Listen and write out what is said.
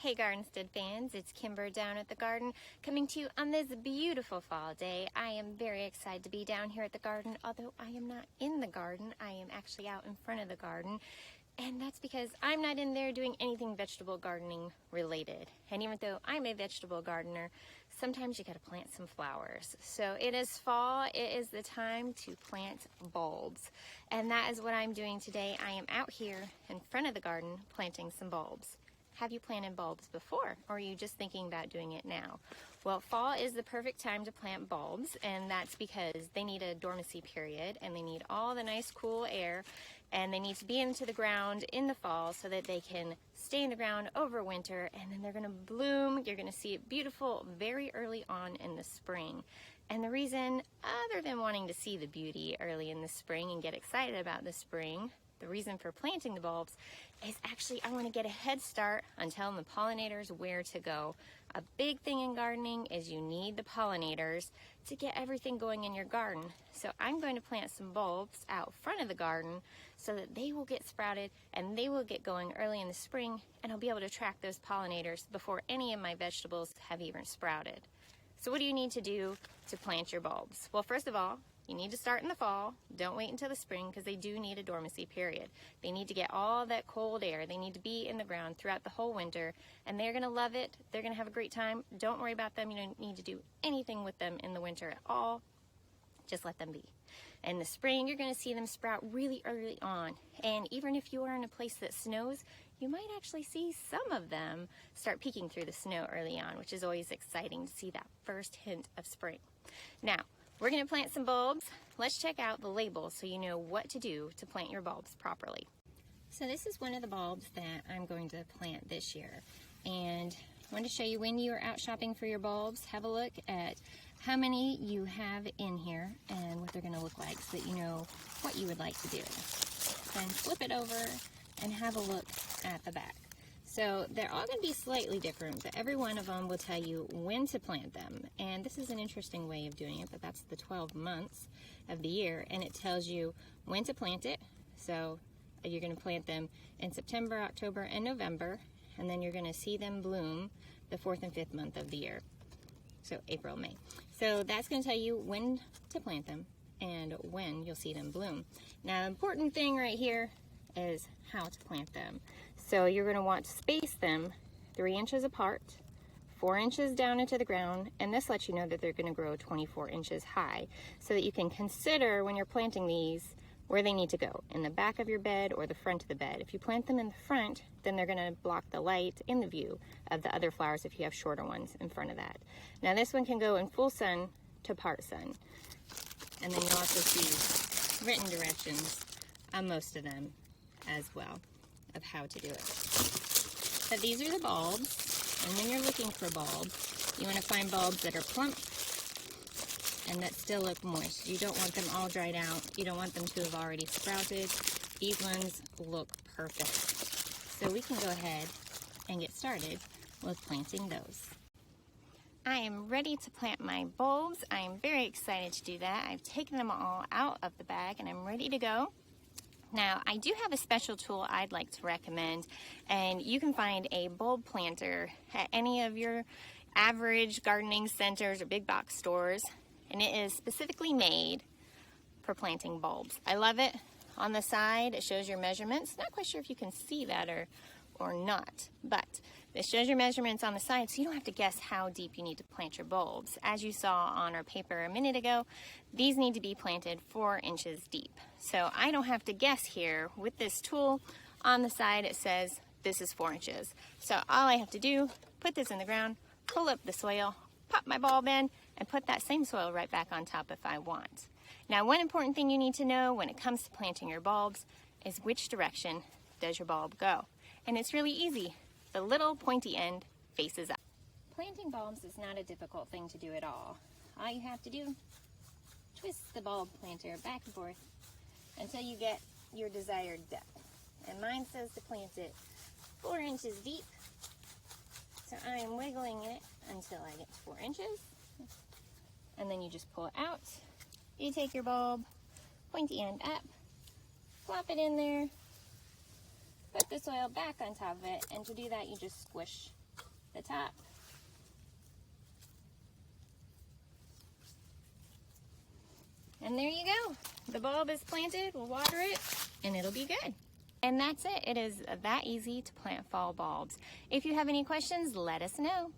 Hey Gardenstead fans, it's Kimber down at the garden, coming to you on this beautiful fall day. I am very excited to be down here at the garden, although I am not in the garden. I am actually out in front of the garden, and that's because I'm not in there doing anything vegetable gardening related. And even though I'm a vegetable gardener, sometimes you gotta plant some flowers. So it is fall, it is the time to plant bulbs. And that is what I'm doing today. I am out here in front of the garden planting some bulbs. Have you planted bulbs before, or are you just thinking about doing it now? Well, fall is the perfect time to plant bulbs, and that's because they need a dormancy period, and they need all the nice cool air, and they need to be into the ground in the fall so that they can stay in the ground over winter, and then they're gonna bloom. You're gonna see it beautiful very early on in the spring. And the reason, other than wanting to see the beauty early in the spring and get excited about the spring, the reason for planting the bulbs is actually I want to get a head start on telling the pollinators where to go. A big thing in gardening is you need the pollinators to get everything going in your garden. So I'm going to plant some bulbs out front of the garden so that they will get sprouted and they will get going early in the spring, and I'll be able to track those pollinators before any of my vegetables have even sprouted. So what do you need to do to plant your bulbs? Well, first of all, you need to start in the fall. Don't wait until the spring because they do need a dormancy period. They need to get all that cold air. They need to be in the ground throughout the whole winter, and they're gonna love it. They're gonna have a great time. Don't worry about them. You don't need to do anything with them in the winter at all. Just let them be. In the spring, you're gonna see them sprout really early on. And even if you are in a place that snows, you might actually see some of them start peeking through the snow early on, which is always exciting to see that first hint of spring. Now, we're going to plant some bulbs. Let's check out the labels so you know what to do to plant your bulbs properly. So this is one of the bulbs that I'm going to plant this year. And I want to show you when you are out shopping for your bulbs, have a look at how many you have in here and what they're going to look like so that you know what you would like to do. Then flip it over and have a look at the back. So they're all going to be slightly different, but every one of them will tell you when to plant them. And this is an interesting way of doing it, but that's the 12 months of the year, and it tells you when to plant it. So you're going to plant them in September, October, and November, and then you're going to see them bloom the 4th and 5th month of the year. So April, May. So that's going to tell you when to plant them and when you'll see them bloom. Now, the important thing right here is how to plant them. So you're going to want to space them 3 inches apart, 4 inches down into the ground, and this lets you know that they're going to grow 24 inches high so that you can consider when you're planting these where they need to go, in the back of your bed or the front of the bed. If you plant them in the front, then they're going to block the light in the view of the other flowers if you have shorter ones in front of that. Now this one can go in full sun to part sun, and then you'll also see written directions on most of them as well of how to do it. But these are the bulbs, and when you're looking for bulbs, you want to find bulbs that are plump and that still look moist. You don't want them all dried out. You don't want them to have already sprouted. These ones look perfect. So we can go ahead and get started with planting those. I am ready to plant my bulbs. I am very excited to do that. I've taken them all out of the bag and I'm ready to go. Now, I do have a special tool I'd like to recommend, and you can find a bulb planter at any of your average gardening centers or big box stores, and it is specifically made for planting bulbs. I love it. On the side, it shows your measurements. Not quite sure if you can see that or not, but it shows your measurements on the side so you don't have to guess how deep you need to plant your bulbs. As you saw on our paper a minute ago, these need to be planted 4 inches deep. So I don't have to guess here. With this tool on the side, it says this is 4 inches. So all I have to do, put this in the ground, pull up the soil, pop my bulb in, and put that same soil right back on top if I want. Now, one important thing you need to know when it comes to planting your bulbs is which direction does your bulb go. And it's really easy. The little pointy end faces up. Planting bulbs is not a difficult thing to do at all. All you have to do, twist the bulb planter back and forth until you get your desired depth. And mine says to plant it 4 inches deep. So I am wiggling it until I get to 4 inches. And then you just pull it out. You take your bulb, pointy end up, plop it in there, put the soil back on top of it, and to do that you just squish the top. And there you go. The bulb is planted, we'll water it, and it'll be good. And that's it. It is that easy to plant fall bulbs. If you have any questions, let us know.